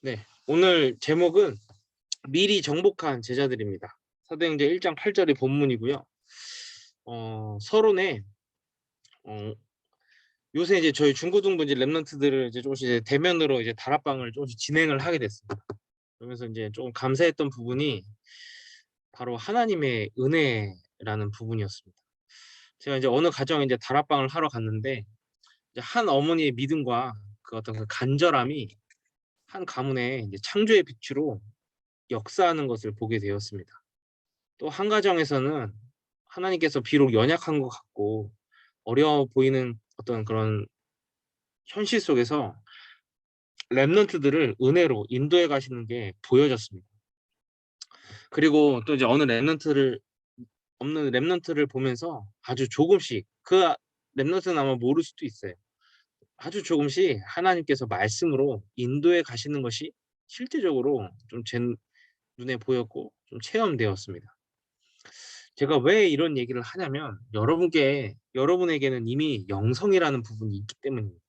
네, 오늘 제목은 미리 정복한 제자들입니다. 사도행전 1장 8절이 본문이고요. 서론에 어, 요새 이제 저희 중고등부 이제 랩런트들을 이제 조금씩 이제 대면으로 이제 다락방을 조금씩 진행을 하게 됐습니다. 그러면서 이제 조금 감사했던 부분이 바로 하나님의 은혜라는 부분이었습니다. 제가 이제 어느 가정에 이제 다락방을 하러 갔는데 이제 한 어머니의 믿음과 그 어떤 그 간절함이 한 가문의 이제 창조의 빛으로 역사하는 것을 보게 되었습니다. 또 한 가정에서는 하나님께서 비록 연약한 것 같고 어려워 보이는 어떤 그런 현실 속에서 랩런트들을 은혜로 인도해 가시는 게 보여졌습니다. 그리고 또 이제 어느 랩런트를 없는 랩런트를 보면서 아주 조금씩 그 랩런트는 아마 모를 수도 있어요. 아주 조금씩 하나님께서 말씀으로 인도해 가시는 것이 실제적으로 좀 제 눈에 보였고 좀 체험되었습니다. 제가 왜 이런 얘기를 하냐면 여러분에게는 이미 영성이라는 부분이 있기 때문입니다.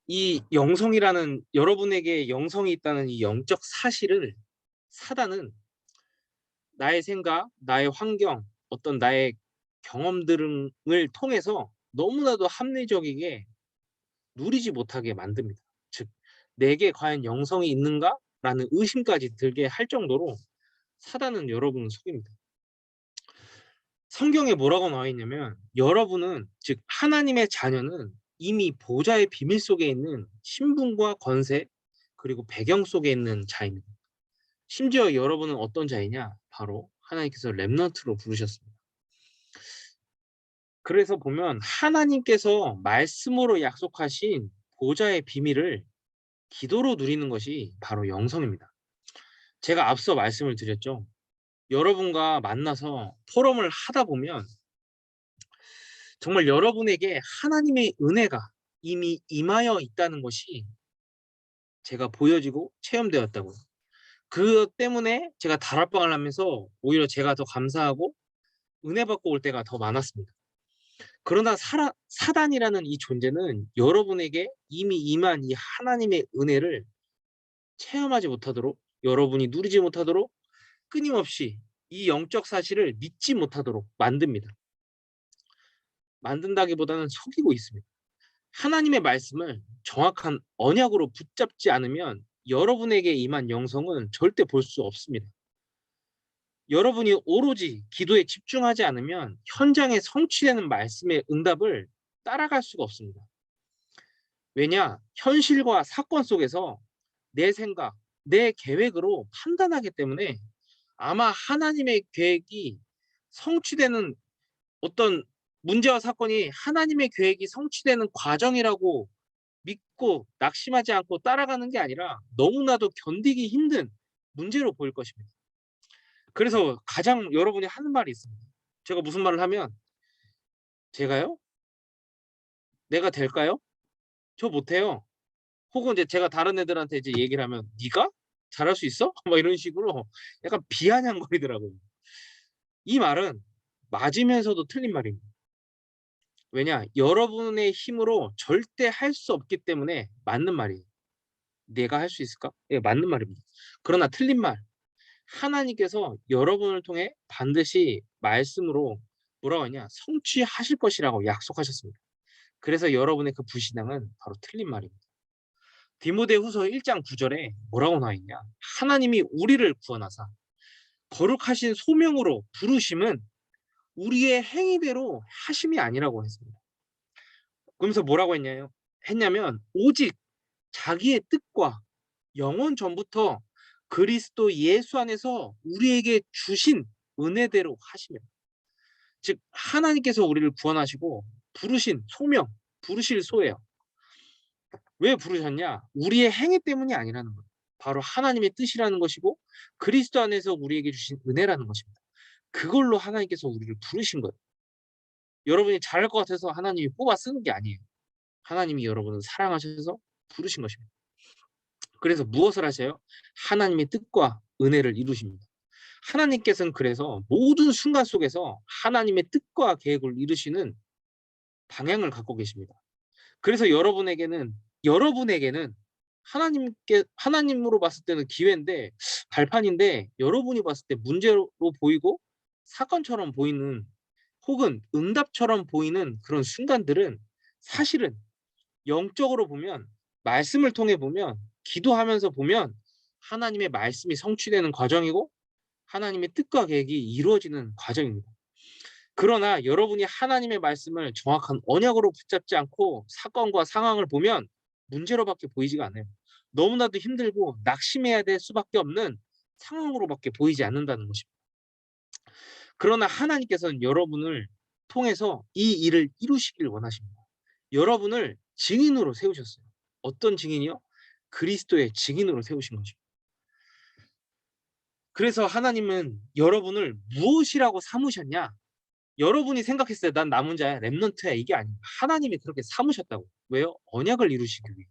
이 영성이라는 여러분에게 영성이 있다는 이 영적 사실을 사단은 나의 생각, 나의 환경, 어떤 나의 경험 등을 통해서 너무나도 합리적이게 누리지 못하게 만듭니다. 즉, 내게 과연 영성이 있는가라는 의심까지 들게 할 정도로 사단은 여러분을 속입니다. 성경에 뭐라고 나와 있냐면 여러분은 즉 하나님의 자녀는 이미 보좌의 비밀 속에 있는 신분과 권세 그리고 배경 속에 있는 자입니다. 심지어 여러분은 어떤 자이냐? 바로 하나님께서 렘넌트로 부르셨습니다. 그래서 보면 하나님께서 말씀으로 약속하신 보좌의 비밀을 기도로 누리는 것이 바로 영성입니다. 제가 앞서 말씀을 드렸죠. 여러분과 만나서 포럼을 하다 보면 정말 여러분에게 하나님의 은혜가 이미 임하여 있다는 것이 제가 보여지고 체험되었다고요. 그것 때문에 제가 다락방을 하면서 오히려 제가 더 감사하고 은혜 받고 올 때가 더 많았습니다. 그러나 사단이라는 이 존재는 여러분에게 이미 임한 이 하나님의 은혜를 체험하지 못하도록 여러분이 누리지 못하도록 끊임없이 이 영적 사실을 믿지 못하도록 만듭니다. 만든다기보다는 속이고 있습니다. 하나님의 말씀을 정확한 언약으로 붙잡지 않으면 여러분에게 임한 영성은 절대 볼 수 없습니다. 여러분이 오로지 기도에 집중하지 않으면 현장에 성취되는 말씀의 응답을 따라갈 수가 없습니다. 왜냐? 현실과 사건 속에서 내 생각, 내 계획으로 판단하기 때문에 아마 하나님의 계획이 성취되는 어떤 문제와 사건이 하나님의 계획이 성취되는 과정이라고 믿고 낙심하지 않고 따라가는 게 아니라 너무나도 견디기 힘든 문제로 보일 것입니다. 그래서 가장 여러분이 하는 말이 있습니다. 제가 무슨 말을 하면 "제가요? 내가 될까요? 저 못해요." 혹은 이제 제가 다른 애들한테 이제 얘기를 하면 "네가? 잘할 수 있어?" 막 이런 식으로 약간 비아냥거리더라고요. 이 말은 맞으면서도 틀린 말입니다. 왜냐? 여러분의 힘으로 절대 할 수 없기 때문에 맞는 말이에요. '내가 할 수 있을까?' 예, 맞는 말입니다. 그러나 틀린 말, 하나님께서 여러분을 통해 반드시 말씀으로 뭐라고 하냐? 성취하실 것이라고 약속하셨습니다. 그래서 여러분의 그 불신앙은 바로 틀린 말입니다. 디모데후서 1장 9절에 뭐라고 나와 있냐? 하나님이 우리를 구원하사 거룩하신 소명으로 부르심은 우리의 행위대로 하심이 아니라고 했습니다. 그러면서 뭐라고 했냐면 오직 자기의 뜻과 영원 전부터 그리스도 예수 안에서 우리에게 주신 은혜대로 하시며 즉 하나님께서 우리를 구원하시고 부르신 소명, 부르실 소예요. 왜 부르셨냐? 우리의 행위 때문이 아니라는 거예요. 바로 하나님의 뜻이라는 것이고 그리스도 안에서 우리에게 주신 은혜라는 것입니다. 그걸로 하나님께서 우리를 부르신 거예요. 여러분이 잘할 것 같아서 하나님이 뽑아 쓰는 게 아니에요. 하나님이 여러분을 사랑하셔서 부르신 것입니다. 그래서 무엇을 하세요? 하나님의 뜻과 은혜를 이루십니다. 하나님께서는 그래서 모든 순간 속에서 하나님의 뜻과 계획을 이루시는 방향을 갖고 계십니다. 그래서 여러분에게는 하나님으로 봤을 때는 기회인데 발판인데 여러분이 봤을 때 문제로 보이고 사건처럼 보이는 혹은 응답처럼 보이는 그런 순간들은 사실은 영적으로 보면 말씀을 통해 보면 기도하면서 보면 하나님의 말씀이 성취되는 과정이고 하나님의 뜻과 계획이 이루어지는 과정입니다. 그러나 여러분이 하나님의 말씀을 정확한 언약으로 붙잡지 않고 사건과 상황을 보면 문제로밖에 보이지가 않아요. 너무나도 힘들고 낙심해야 될 수밖에 없는 상황으로밖에 보이지 않는다는 것입니다. 그러나 하나님께서는 여러분을 통해서 이 일을 이루시길 원하십니다. 여러분을 증인으로 세우셨어요. 어떤 증인이요? 그리스도의 증인으로 세우신 것입니다. 그래서 하나님은 여러분을 무엇이라고 삼으셨냐? 여러분이 생각했을 때 난 남은 자야, 렘넌트야 이게 아니에요. 하나님이 그렇게 삼으셨다고. 왜요? 언약을 이루시기 위해.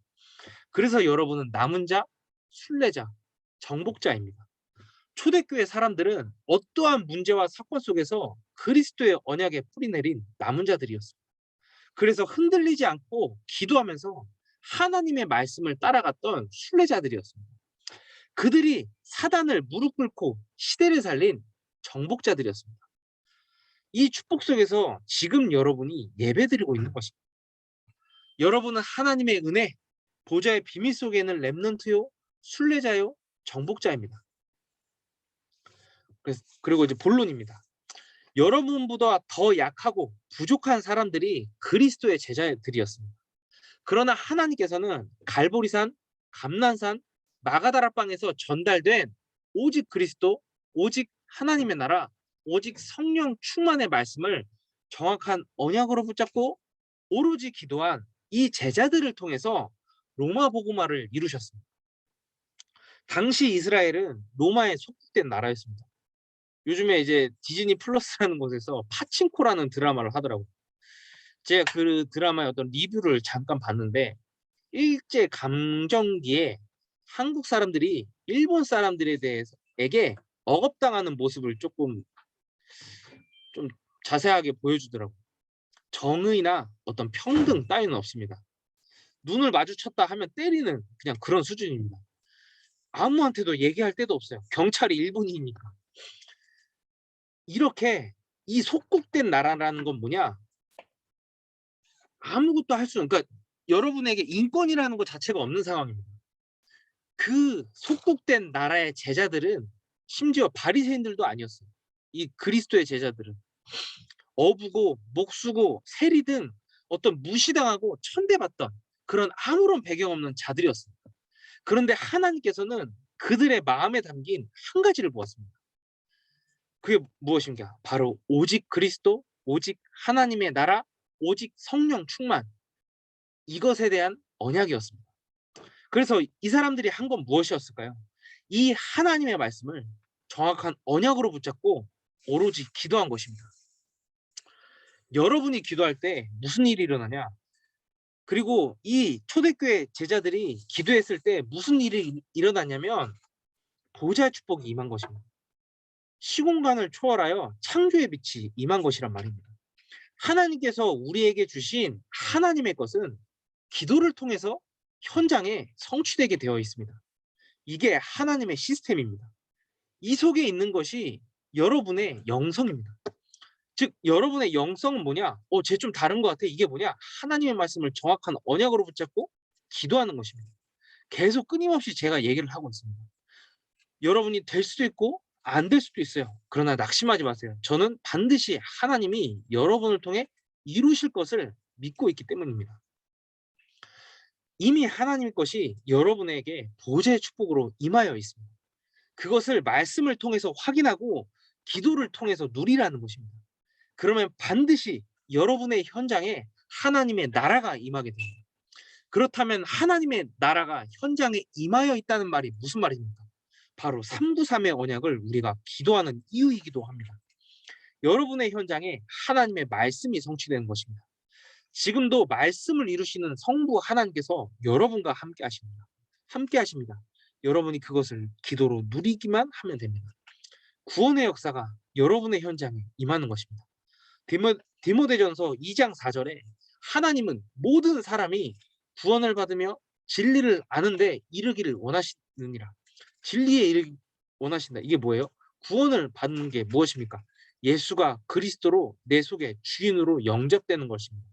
그래서 여러분은 남은 자, 순례자, 정복자입니다. 초대교회 사람들은 어떠한 문제와 사건 속에서 그리스도의 언약에 뿌리내린 남은 자들이었습니다. 그래서 흔들리지 않고 기도하면서 하나님의 말씀을 따라갔던 순례자들이었습니다. 그들이 사단을 무릎 꿇고 시대를 살린 정복자들이었습니다. 이 축복 속에서 지금 여러분이 예배드리고 있는 것입니다. 여러분은 하나님의 은혜, 보좌의 비밀 속에 있는 렘넌트요, 순례자요, 정복자입니다. 그리고 이제 본론입니다. 여러분보다 더 약하고 부족한 사람들이 그리스도의 제자들이었습니다. 그러나 하나님께서는 갈보리산, 감난산, 마가다라방에서 전달된 오직 그리스도, 오직 하나님의 나라, 오직 성령 충만의 말씀을 정확한 언약으로 붙잡고 오로지 기도한 이 제자들을 통해서 로마 복음화를 이루셨습니다. 당시 이스라엘은 로마에 속국된 나라였습니다. 요즘에 이제 디즈니 플러스라는 곳에서 파친코라는 드라마를 하더라고요. 제가 그 드라마의 어떤 리뷰를 잠깐 봤는데 일제 감정기에 한국 사람들이 일본 사람들에 대해서에게 억압당하는 모습을 조금 좀 자세하게 보여주더라고요. 정의나 어떤 평등 따위는 없습니다. 눈을 마주쳤다 하면 때리는 그냥 그런 수준입니다. 아무한테도 얘기할 데도 없어요. 경찰이 일본이니까. 이렇게 이 속국된 나라라는 건 뭐냐? 아무것도 할 수, 그러니까 여러분에게 인권이라는 것 자체가 없는 상황입니다. 그 속국된 나라의 제자들은 심지어 바리새인들도 아니었어요. 이 그리스도의 제자들은 어부고 목수고 세리 등 어떤 무시당하고 천대받던 그런 아무런 배경 없는 자들이었습니다. 그런데 하나님께서는 그들의 마음에 담긴 한 가지를 보았습니다. 그게 무엇인가? 바로 오직 그리스도, 오직 하나님의 나라, 오직 성령 충만, 이것에 대한 언약이었습니다. 그래서 이 사람들이 한 건 무엇이었을까요? 이 하나님의 말씀을 정확한 언약으로 붙잡고 오로지 기도한 것입니다. 여러분이 기도할 때 무슨 일이 일어나냐? 그리고 이 초대교회 제자들이 기도했을 때 무슨 일이 일어났냐면 보좌의 축복이 임한 것입니다. 시공간을 초월하여 창조의 빛이 임한 것이란 말입니다. 하나님께서 우리에게 주신 하나님의 것은 기도를 통해서 현장에 성취되게 되어 있습니다. 이게 하나님의 시스템입니다. 이 속에 있는 것이 여러분의 영성입니다. 즉 여러분의 영성은 뭐냐? 쟤 좀 다른 것 같아. 이게 뭐냐? 하나님의 말씀을 정확한 언약으로 붙잡고 기도하는 것입니다. 계속 끊임없이 제가 얘기를 하고 있습니다. 여러분이 될 수도 있고 안 될 수도 있어요. 그러나 낙심하지 마세요. 저는 반드시 하나님이 여러분을 통해 이루실 것을 믿고 있기 때문입니다. 이미 하나님의 것이 여러분에게 보좌의 축복으로 임하여 있습니다. 그것을 말씀을 통해서 확인하고 기도를 통해서 누리라는 것입니다. 그러면 반드시 여러분의 현장에 하나님의 나라가 임하게 됩니다. 그렇다면 하나님의 나라가 현장에 임하여 있다는 말이 무슨 말입니까? 바로 393의 언약을 우리가 기도하는 이유이기도 합니다. 여러분의 현장에 하나님의 말씀이 성취되는 것입니다. 지금도 말씀을 이루시는 성부 하나님께서 여러분과 함께 하십니다. 함께 하십니다. 여러분이 그것을 기도로 누리기만 하면 됩니다. 구원의 역사가 여러분의 현장에 임하는 것입니다. 디모데전서 2장 4절에 하나님은 모든 사람이 구원을 받으며 진리를 아는데 이르기를 원하시느니라. 진리에 이르기 원하신다. 이게 뭐예요? 구원을 받는 게 무엇입니까? 예수가 그리스도로 내 속에 주인으로 영접되는 것입니다.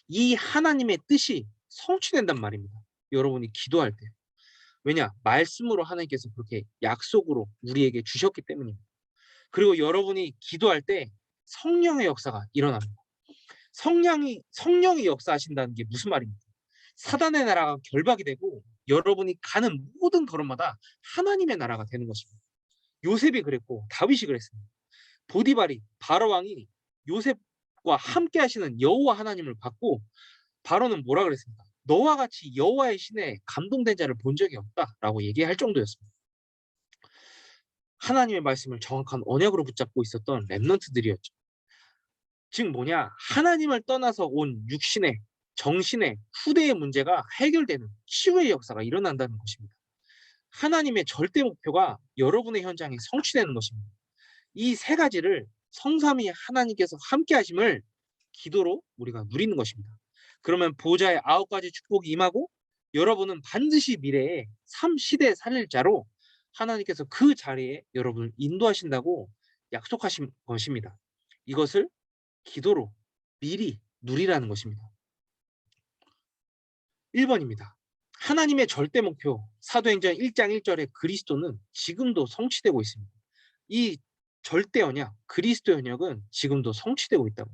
이 하나님의 뜻이 성취된단 말입니다. 여러분이 기도할 때. 왜냐? 말씀으로 하나님께서 그렇게 약속으로 우리에게 주셨기 때문입니다. 그리고 여러분이 기도할 때 성령의 역사가 일어납니다. 성령이 역사하신다는 게 무슨 말입니까? 사단의 나라가 결박이 되고 여러분이 가는 모든 걸음마다 하나님의 나라가 되는 것입니다. 요셉이 그랬고 다윗이 그랬습니다. 보디발이 바로왕이 요셉과 함께 하시는 여호와 하나님을 받고 바로는 뭐라 그랬습니까? 너와 같이 여호와의 신에 감동된 자를 본 적이 없다라고 얘기할 정도였습니다. 하나님의 말씀을 정확한 언약으로 붙잡고 있었던 렘넌트들이었죠. 즉 뭐냐? 하나님을 떠나서 온 육신의 정신의 후대의 문제가 해결되는 치유의 역사가 일어난다는 것입니다. 하나님의 절대 목표가 여러분의 현장에 성취되는 것입니다. 이 세 가지를 성삼위 하나님께서 함께 하심을 기도로 우리가 누리는 것입니다. 그러면 보좌의 9가지 축복이 임하고 여러분은 반드시 미래에 3시대 살릴 자로 하나님께서 그 자리에 여러분을 인도하신다고 약속하신 것입니다. 이것을 기도로 미리 누리라는 것입니다. 1번입니다. 하나님의 절대 목표 사도행전 1장 1절에 그리스도는 지금도 성취되고 있습니다. 이 절대 언약, 그리스도 언약은 지금도 성취되고 있다고.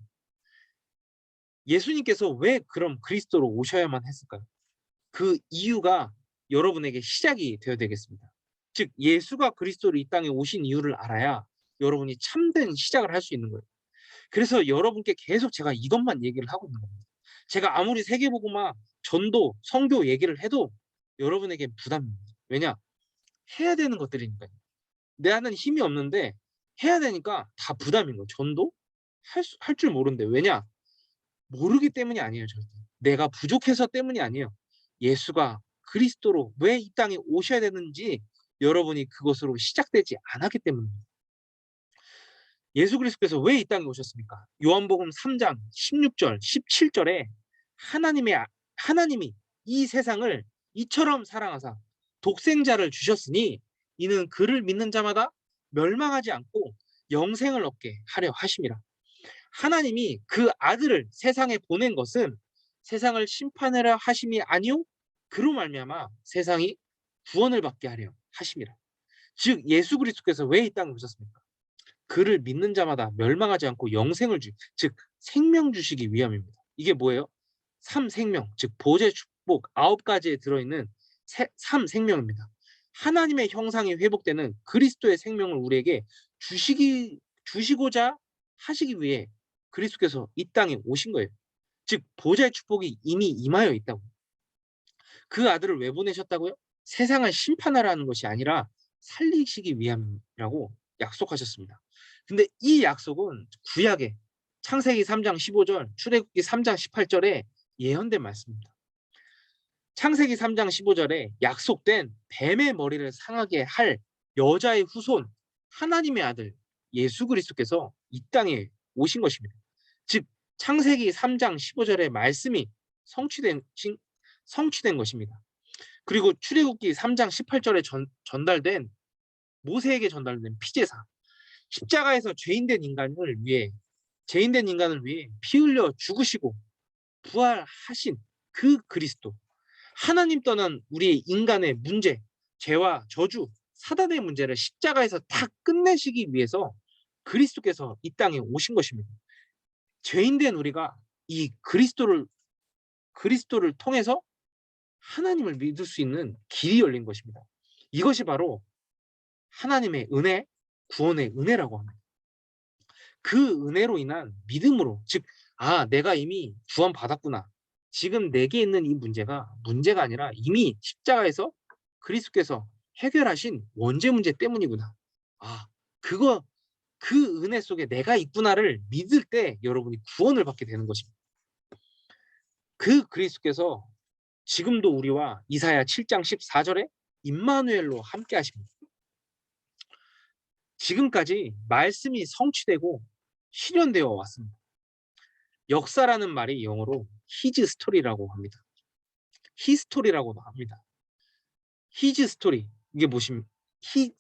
예수님께서 왜 그럼 그리스도로 오셔야만 했을까요? 그 이유가 여러분에게 시작이 되어야 되겠습니다. 즉 예수가 그리스도로 이 땅에 오신 이유를 알아야 여러분이 참된 시작을 할 수 있는 거예요. 그래서 여러분께 계속 제가 이것만 얘기를 하고 있는 겁니다. 제가 아무리 세계복음화, 전도, 선교 얘기를 해도 여러분에게 부담입니다. 왜냐? 해야 되는 것들이니까요. 내한테는 힘이 없는데 해야 되니까 다 부담인 거예요. 전도? 할 줄 모르는데. 왜냐? 모르기 때문이 아니에요. 절대. 내가 부족해서 때문이 아니에요. 예수가 그리스도로 왜 이 땅에 오셔야 되는지 여러분이 그것으로 시작되지 않았기 때문입니다. 예수 그리스도께서 왜 이 땅에 오셨습니까? 요한복음 3장 16절, 17절에 하나님이 이 세상을 이처럼 사랑하사 독생자를 주셨으니 이는 그를 믿는 자마다 멸망하지 않고 영생을 얻게 하려 하심이라. 하나님이 그 아들을 세상에 보낸 것은 세상을 심판하려 하심이 아니요 그로 말미암아 세상이 구원을 받게 하려 하심이라. 즉 예수 그리스도께서 왜 이 땅에 오셨습니까? 그를 믿는 자마다 멸망하지 않고 영생을 즉 생명 주시기 위함입니다. 이게 뭐예요? 삼생명, 즉 보좌 축복 9가지에 들어있는 삼생명입니다. 하나님의 형상이 회복되는 그리스도의 생명을 우리에게 주시고자 하시기 위해 그리스도께서 이 땅에 오신 거예요. 즉 보좌의 축복이 이미 임하여 있다고. 그 아들을 왜 보내셨다고요? 세상을 심판하라는 것이 아니라 살리시기 위함이라고 약속하셨습니다. 근데 이 약속은 구약에 창세기 3장 15절, 출애굽기 3장 18절에 예언된 말씀입니다. 창세기 3장 15절에 약속된 뱀의 머리를 상하게 할 여자의 후손 하나님의 아들 예수 그리스도께서 이 땅에 오신 것입니다. 즉 창세기 3장 15절의 말씀이 성취된 것입니다. 그리고 출애굽기 3장 18절에 전달된 모세에게 전달된 피제사 십자가에서 죄인된 인간을 위해 피 흘려 죽으시고 부활하신 그 그리스도 하나님 떠난 우리 인간의 문제 죄와 저주 사단의 문제를 십자가에서 다 끝내시기 위해서 그리스도께서 이 땅에 오신 것입니다. 죄인된 우리가 이 그리스도를 통해서 하나님을 믿을 수 있는 길이 열린 것입니다. 이것이 바로 하나님의 은혜, 구원의 은혜라고 합니다. 그 은혜로 인한 믿음으로 즉 내가 이미 구원받았구나. 지금 내게 있는 이 문제가 아니라 이미 십자가에서 그리스도께서 해결하신 원죄 문제 때문이구나. 그 은혜 속에 내가 있구나를 믿을 때 여러분이 구원을 받게 되는 것입니다. 그 그리스도께서 지금도 우리와 이사야 7장 14절에 임마누엘로 함께 하십니다. 지금까지 말씀이 성취되고 실현되어 왔습니다. 역사라는 말이 영어로 his story라고 합니다. 히스토리라고도 합니다. 히즈 스토리 이게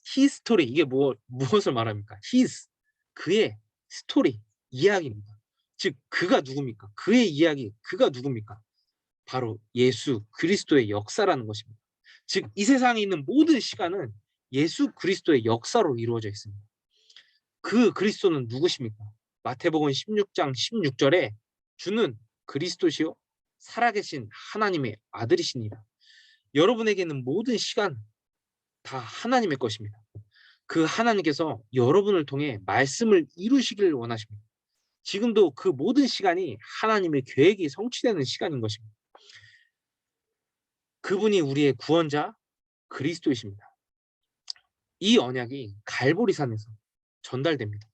히스토리 이게 무엇을 말합니까? 히스 그의 스토리 이야기입니다. 즉 그가 누굽니까? 그의 이야기 그가 누굽니까? 바로 예수 그리스도의 역사라는 것입니다. 즉 이 세상에 있는 모든 시간은 예수 그리스도의 역사로 이루어져 있습니다. 그 그리스도는 누구십니까? 마태복음 16장 16절에 주는 그리스도시요 살아계신 하나님의 아들이시니라. 여러분에게는 모든 시간 다 하나님의 것입니다. 그 하나님께서 여러분을 통해 말씀을 이루시기를 원하십니다. 지금도 그 모든 시간이 하나님의 계획이 성취되는 시간인 것입니다. 그분이 우리의 구원자 그리스도이십니다. 이 언약이 갈보리산에서 전달됩니다.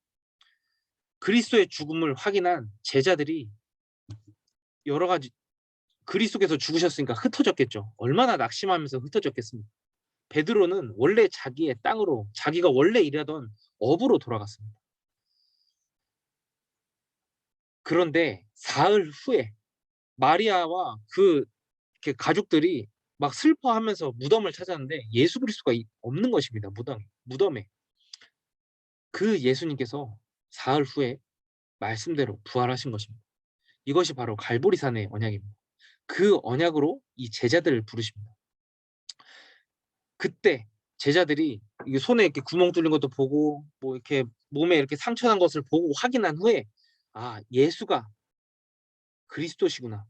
그리스도의 죽음을 확인한 제자들이 여러 가지 그리스도께서 죽으셨으니까 흩어졌겠죠. 얼마나 낙심하면서 흩어졌겠습니까? 베드로는 원래 자기의 땅으로 자기가 원래 일하던 업으로 돌아갔습니다. 그런데 사흘 후에 마리아와 그 가족들이 막 슬퍼하면서 무덤을 찾았는데 예수 그리스도가 없는 것입니다. 무덤에. 그 예수님께서 사흘 후에 말씀대로 부활하신 것입니다. 이것이 바로 갈보리산의 언약입니다. 그 언약으로 이 제자들을 부르십니다. 그때 제자들이 이게 손에 이렇게 구멍 뚫린 것도 보고 뭐 이렇게 몸에 이렇게 상처 난 것을 보고 확인한 후에 아 예수가 그리스도시구나.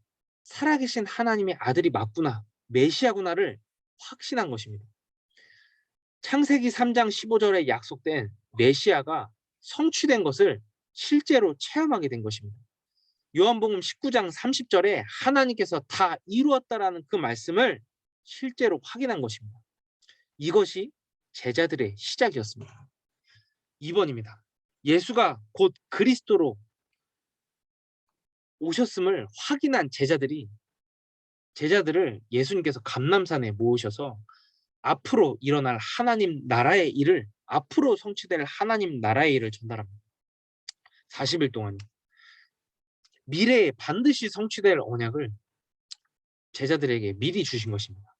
살아계신 하나님의 아들이 맞구나. 메시아구나를 확신한 것입니다. 창세기 3장 15절에 약속된 메시아가 성취된 것을 실제로 체험하게 된 것입니다. 요한복음 19장 30절에 하나님께서 다 이루었다라는 그 말씀을 실제로 확인한 것입니다. 이것이 제자들의 시작이었습니다. 2번입니다. 예수가 곧 그리스도로 오셨음을 확인한 제자들을 예수님께서 감람산에 모으셔서 앞으로 일어날 하나님 나라의 일을 앞으로 성취될 하나님 나라의 일을 전달합니다. 40일 동안 미래에 반드시 성취될 언약을 제자들에게 미리 주신 것입니다.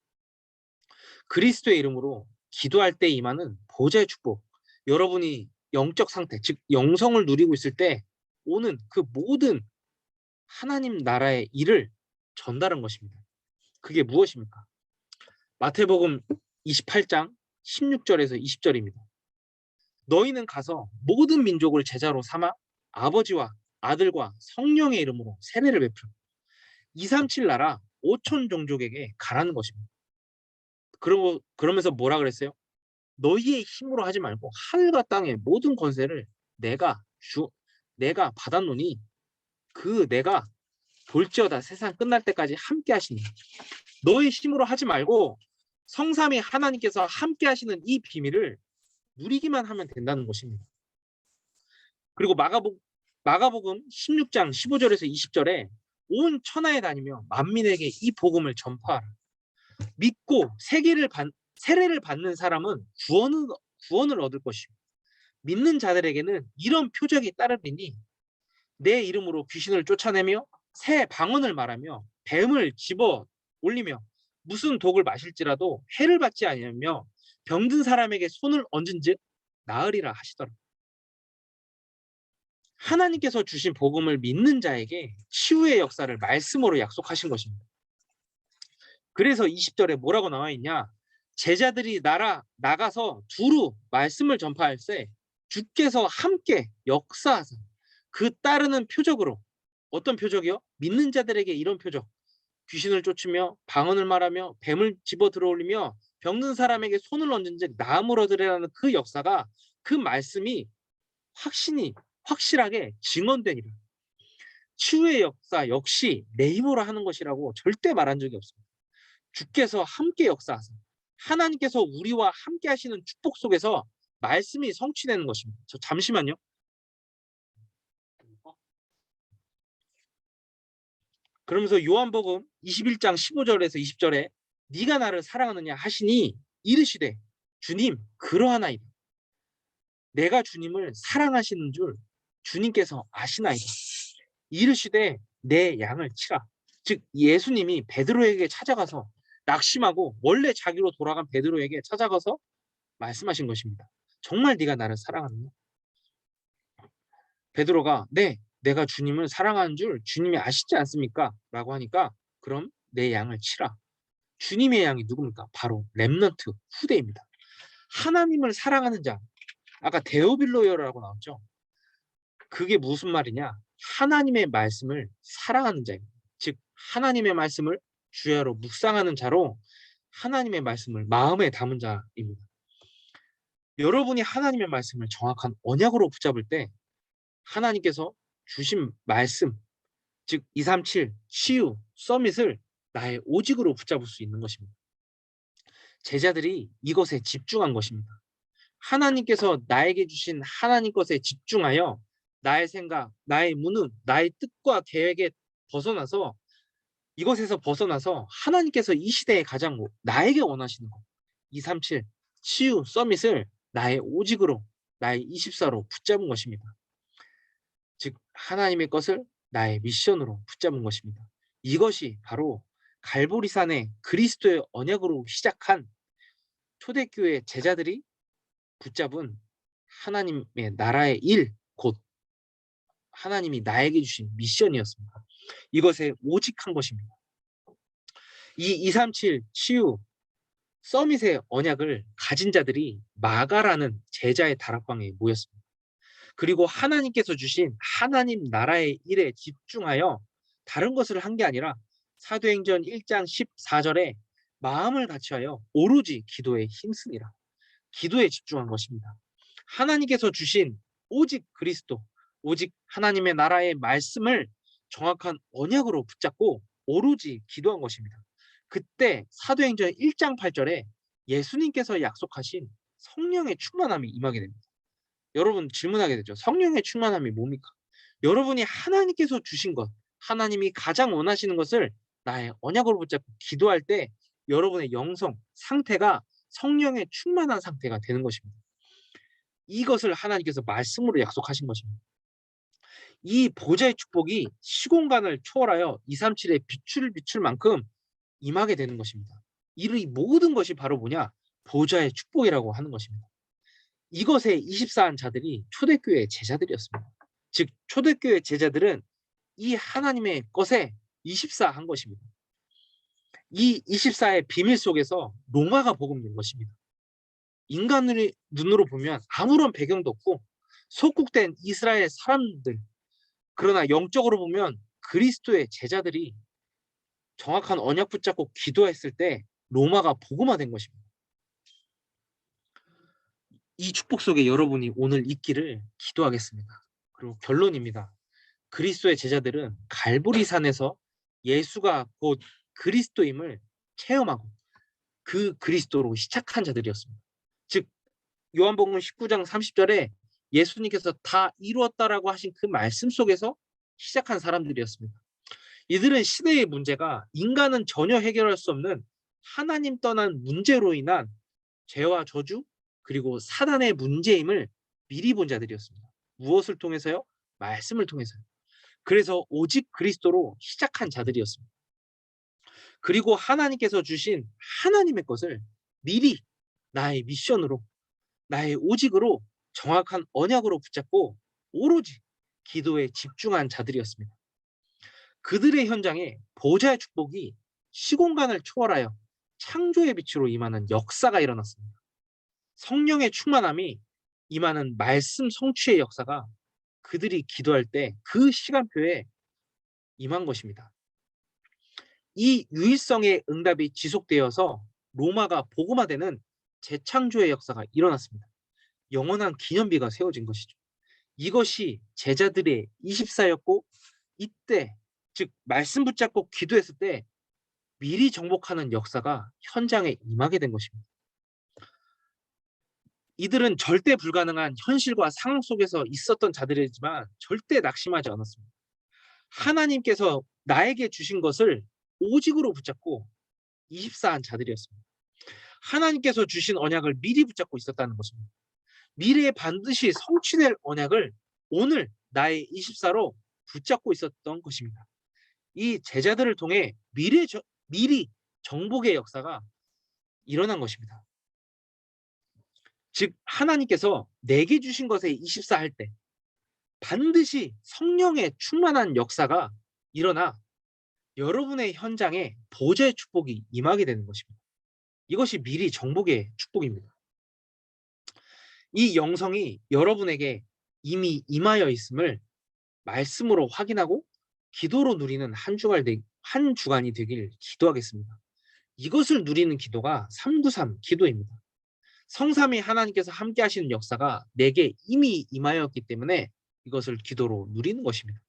그리스도의 이름으로 기도할 때 임하는 보좌의 축복, 여러분이 영적 상태, 즉 영성을 누리고 있을 때 오는 그 모든 하나님 나라의 일을 전달한 것입니다. 그게 무엇입니까? 마태복음 28장 16절에서 20절입니다. 너희는 가서 모든 민족을 제자로 삼아 아버지와 아들과 성령의 이름으로 세례를 베풀어 237 나라 5천 종족에게 가라는 것입니다. 그러면서 뭐라 그랬어요? 너희의 힘으로 하지 말고 하늘과 땅의 모든 권세를 내가 받았노니 그 내가 볼지어다 세상 끝날 때까지 함께 하시니 너의 힘으로 하지 말고 성삼위 하나님께서 함께 하시는 이 비밀을 누리기만 하면 된다는 것입니다. 그리고 마가복음 16장 15절에서 20절에 온 천하에 다니며 만민에게 이 복음을 전파하라. 믿고 세례를 받는 사람은 구원을 얻을 것이고 믿는 자들에게는 이런 표적이 따르리니 내 이름으로 귀신을 쫓아내며 새 방언을 말하며 뱀을 집어 올리며 무슨 독을 마실지라도 해를 받지 아니하며 병든 사람에게 손을 얹은즉 나으리라 하시더라. 하나님께서 주신 복음을 믿는 자에게 치유의 역사를 말씀으로 약속하신 것입니다. 그래서 20절에 뭐라고 나와 있냐? 제자들이 나가서 두루 말씀을 전파할 때 주께서 함께 역사하사 그 따르는 표적으로 어떤 표적이요? 믿는 자들에게 이런 표적. 귀신을 쫓으며 방언을 말하며 뱀을 집어 들어올리며 병든 사람에게 손을 얹은즉 나음을 얻으리라는 그 역사가 그 말씀이 확실하게 증언되니라. 치유의 역사 역시 내 힘으로 하는 것이라고 절대 말한 적이 없습니다. 주께서 함께 역사하사 하나님께서 우리와 함께 하시는 축복 속에서 말씀이 성취되는 것입니다. 잠시만요. 그러면서 요한복음 21장 15절에서 20절에 네가 나를 사랑하느냐 하시니 이르시되 주님 그러하나이다. 내가 주님을 사랑하시는 줄 주님께서 아시나이다. 이르시되 내 양을 치라. 즉 예수님이 베드로에게 찾아가서 낙심하고 원래 자기로 돌아간 베드로에게 찾아가서 말씀하신 것입니다. "정말 네가 나를 사랑하느냐?" 베드로가 "네. 내가 주님을 사랑하는 줄 주님이 아시지 않습니까?" 라고 하니까 "그럼 내 양을 치라." 주님의 양이 누굽니까? 바로 렘넌트 후대입니다. 하나님을 사랑하는 자. 아까 데오빌로여라고 나왔죠. 그게 무슨 말이냐? 하나님의 말씀을 사랑하는 자입니다. 즉 하나님의 말씀을 주야로 묵상하는 자로 하나님의 말씀을 마음에 담은 자입니다. 여러분이 하나님의 말씀을 정확한 언약으로 붙잡을 때 하나님께서 주신 말씀, 즉 237 치유, 서밋을 나의 오직으로 붙잡을 수 있는 것입니다. 제자들이 이것에 집중한 것입니다. 하나님께서 나에게 주신 하나님 것에 집중하여 나의 생각, 나의 무능, 나의 뜻과 계획에 벗어나서 이것에서 벗어나서 하나님께서 이 시대에 가장 나에게 원하시는 것 237 치유 서밋을 나의 오직으로 나의 24로 붙잡은 것입니다. 즉 하나님의 것을 나의 미션으로 붙잡은 것입니다. 이것이 바로 갈보리산의 그리스도의 언약으로 시작한 초대교회 제자들이 붙잡은 하나님의 나라의 일, 곧 하나님이 나에게 주신 미션이었습니다. 이것에 오직한 것입니다. 이 237 치유 서밋의 언약을 가진 자들이 마가라는 제자의 다락방에 모였습니다. 그리고 하나님께서 주신 하나님 나라의 일에 집중하여 다른 것을 한 게 아니라 사도행전 1장 14절에 마음을 같이하여 오로지 기도에 힘쓰니라. 기도에 집중한 것입니다. 하나님께서 주신 오직 그리스도, 오직 하나님의 나라의 말씀을 정확한 언약으로 붙잡고 오로지 기도한 것입니다. 그때 사도행전 1장 8절에 예수님께서 약속하신 성령의 충만함이 임하게 됩니다. 여러분 질문하게 되죠. 성령의 충만함이 뭡니까? 여러분이 하나님께서 주신 것, 하나님이 가장 원하시는 것을 나의 언약으로 붙잡고 기도할 때 여러분의 영성, 상태가 성령의 충만한 상태가 되는 것입니다. 이것을 하나님께서 말씀으로 약속하신 것입니다. 이 보좌의 축복이 시공간을 초월하여 237의 빛을 비출 만큼 임하게 되는 것입니다. 이 모든 것이 바로 뭐냐? 보좌의 축복이라고 하는 것입니다. 이것에 24한 자들이 초대교회 제자들이었습니다. 즉 초대교회 제자들은 이 하나님의 것에 24한 것입니다. 이 24의 비밀 속에서 로마가 복음된 것입니다. 인간의 눈으로 보면 아무런 배경도 없고 속국된 이스라엘 사람들, 그러나 영적으로 보면 그리스도의 제자들이 정확한 언약 붙잡고 기도했을 때 로마가 복음화된 것입니다. 이 축복 속에 여러분이 오늘 있기를 기도하겠습니다. 그리고 결론입니다. 그리스도의 제자들은 갈보리산에서 예수가 곧 그리스도임을 체험하고 그 그리스도로 시작한 자들이었습니다. 즉 요한복음 19장 30절에 예수님께서 다 이루었다라고 하신 그 말씀 속에서 시작한 사람들이었습니다. 이들은 시대의 문제가 인간은 전혀 해결할 수 없는 하나님 떠난 문제로 인한 죄와 저주 그리고 사단의 문제임을 미리 본 자들이었습니다. 무엇을 통해서요? 말씀을 통해서요. 그래서 오직 그리스도로 시작한 자들이었습니다. 그리고 하나님께서 주신 하나님의 것을 미리 나의 미션으로 나의 오직으로 정확한 언약으로 붙잡고 오로지 기도에 집중한 자들이었습니다. 그들의 현장에 보좌의 축복이 시공간을 초월하여 창조의 빛으로 임하는 역사가 일어났습니다. 성령의 충만함이 임하는 말씀 성취의 역사가 그들이 기도할 때 그 시간표에 임한 것입니다. 이 유일성의 응답이 지속되어서 로마가 복음화되는 재창조의 역사가 일어났습니다. 영원한 기념비가 세워진 것이죠. 이것이 제자들의 24였고 이때 즉 말씀 붙잡고 기도했을 때 미리 정복하는 역사가 현장에 임하게 된 것입니다. 이들은 절대 불가능한 현실과 상황 속에서 있었던 자들이지만 절대 낙심하지 않았습니다. 하나님께서 나에게 주신 것을 오직으로 붙잡고 24한 자들이었습니다. 하나님께서 주신 언약을 미리 붙잡고 있었다는 것입니다. 미래에 반드시 성취될 언약을 오늘 나의 24로 붙잡고 있었던 것입니다. 이 제자들을 통해 미리 정복의 역사가 일어난 것입니다. 즉 하나님께서 내게 주신 것에 24 할 때 반드시 성령의 충만한 역사가 일어나 여러분의 현장에 보좌의 축복이 임하게 되는 것입니다. 이것이 미리 정복의 축복입니다. 이 영성이 여러분에게 이미 임하여 있음을 말씀으로 확인하고 기도로 누리는 한 주간이 되길 기도하겠습니다. 이것을 누리는 기도가 393 기도입니다. 성삼위 하나님께서 함께 하시는 역사가 내게 이미 임하였기 때문에 이것을 기도로 누리는 것입니다.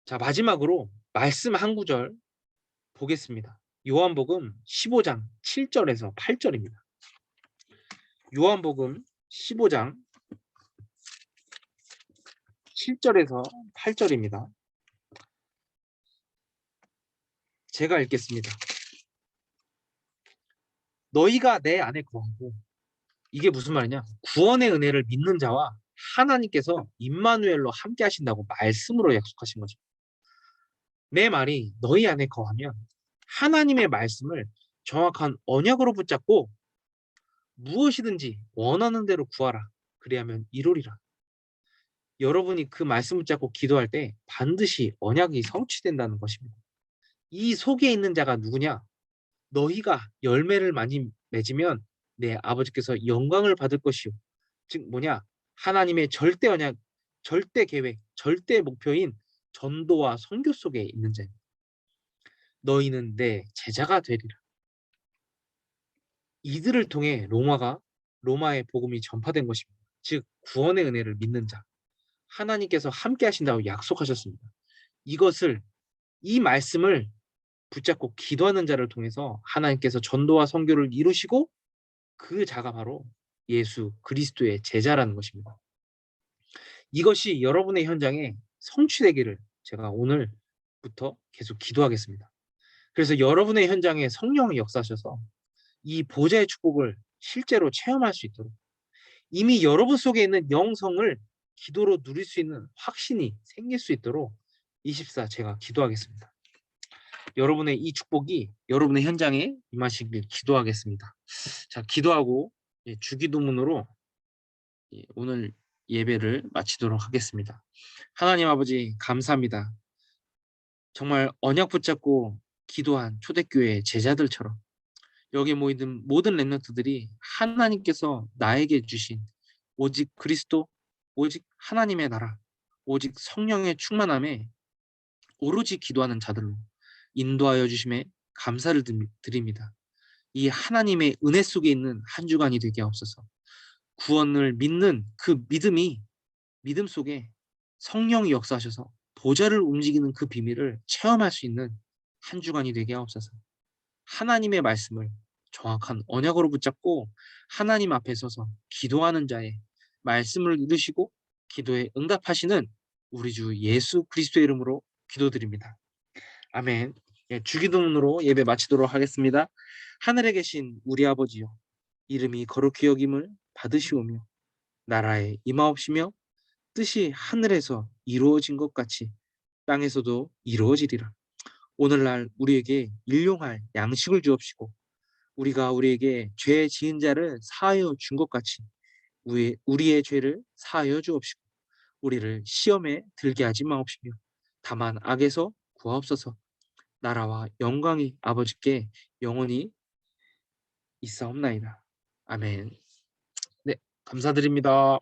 자, 마지막으로 말씀 한 구절 보겠습니다. 요한복음 15장 7절에서 8절입니다. 요한복음 15장 7절에서 8절입니다. 제가 읽겠습니다. 너희가 내 안에 거하고, 이게 무슨 말이냐? 구원의 은혜를 믿는 자와 하나님께서 임마누엘로 함께 하신다고 말씀으로 약속하신 거죠. 내 말이 너희 안에 거하면 하나님의 말씀을 정확한 언약으로 붙잡고 무엇이든지 원하는 대로 구하라. 그리하면 이루리라. 여러분이 그 말씀 붙잡고 기도할 때 반드시 언약이 성취된다는 것입니다. 이 속에 있는 자가 누구냐? 너희가 열매를 많이 맺으면 내 아버지께서 영광을 받을 것이요. 즉 뭐냐? 하나님의 절대 언약, 절대 계획, 절대 목표인 전도와 선교 속에 있는 자입니다. 너희는 내 제자가 되리라. 이들을 통해 로마의 복음이 전파된 것입니다. 즉 구원의 은혜를 믿는 자, 하나님께서 함께 하신다고 약속하셨습니다. 이 말씀을 붙잡고 기도하는 자를 통해서 하나님께서 전도와 선교를 이루시고 그 자가 바로 예수 그리스도의 제자라는 것입니다. 이것이 여러분의 현장에 성취되기를 제가 오늘부터 계속 기도하겠습니다. 그래서 여러분의 현장에 성령이 역사하셔서 이 보좌의 축복을 실제로 체험할 수 있도록 이미 여러분 속에 있는 영성을 기도로 누릴 수 있는 확신이 생길 수 있도록 24 제가 기도하겠습니다. 여러분의 이 축복이 여러분의 현장에 임하시길 기도하겠습니다. 자, 기도하고 주기도문으로 오늘 예배를 마치도록 하겠습니다. 하나님 아버지 감사합니다. 정말 언약 붙잡고 기도한 초대교회 제자들처럼 여기 모이는 모든 렘넌트들이 하나님께서 나에게 주신 오직 그리스도, 오직 하나님의 나라, 오직 성령의 충만함에 오로지 기도하는 자들로 인도하여 주심에 감사를 드립니다. 이 하나님의 은혜 속에 있는 한 주간이 되게 하옵소서. 구원을 믿는 그 믿음 속에 성령이 역사하셔서 보좌를 움직이는 그 비밀을 체험할 수 있는 한 주간이 되게 하옵소서. 하나님의 말씀을 정확한 언약으로 붙잡고 하나님 앞에 서서 기도하는 자의 말씀을 이루시고 기도에 응답하시는 우리 주 예수 그리스도의 이름으로 기도드립니다. 아멘. 주기도문으로 예배 마치도록 하겠습니다. 하늘에 계신 우리 아버지여, 이름이 거룩히 여김을 받으시오며 나라에 임하옵시며 뜻이 하늘에서 이루어진 것 같이 땅에서도 이루어지리라. 오늘날 우리에게 일용할 양식을 주옵시고 우리가 우리에게 죄 지은 자를 사하여 준 것 같이 우리의 죄를 사하여 주옵시고 우리를 시험에 들게 하지 마옵시며 다만 악에서 구하옵소서. 나라와 영광이 아버지께 영원히 있사옵나이다. 아멘. 네, 감사드립니다.